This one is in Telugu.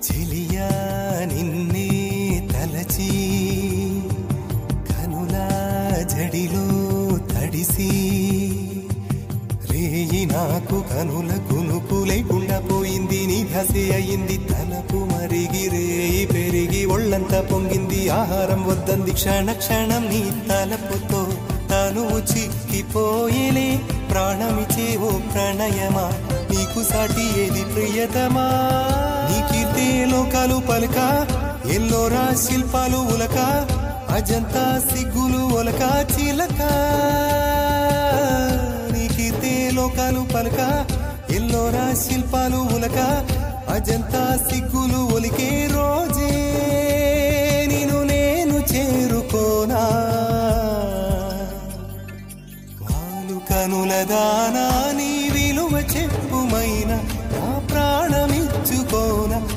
చెలియా నిన్నే తలచి కనుల జడిలో తడిసి రేయి నాకు కనుల కునుకు లేకుండా పోయింది నీ ధ్యాసే అయింది తలపు మరిగి రేయి పెరిగి ఒళ్ళంతా పొంగింది ఆహారం వద్దంది క్షణ క్షణం నీ తలపుతో తనువు చిక్కిపోయేలే ప్రాణమిచే ఓ ప్రణయమా నీకు సాటి ఏది ప్రియతమా నీ కీర్తే లోకాలు పలక ఎల్లోరా శిల్పాలు ఉలక అజంతా సిగ్గులు ఒలక చిలక నీ కీర్తే లోకాలు పలక ఎల్లోరా శిల్పాలు ఉలక అజంతా సిగ్గులు ఒలికే రోజే నిన్ను నేను చేరుకోనా వాలు కనుల దానా నీ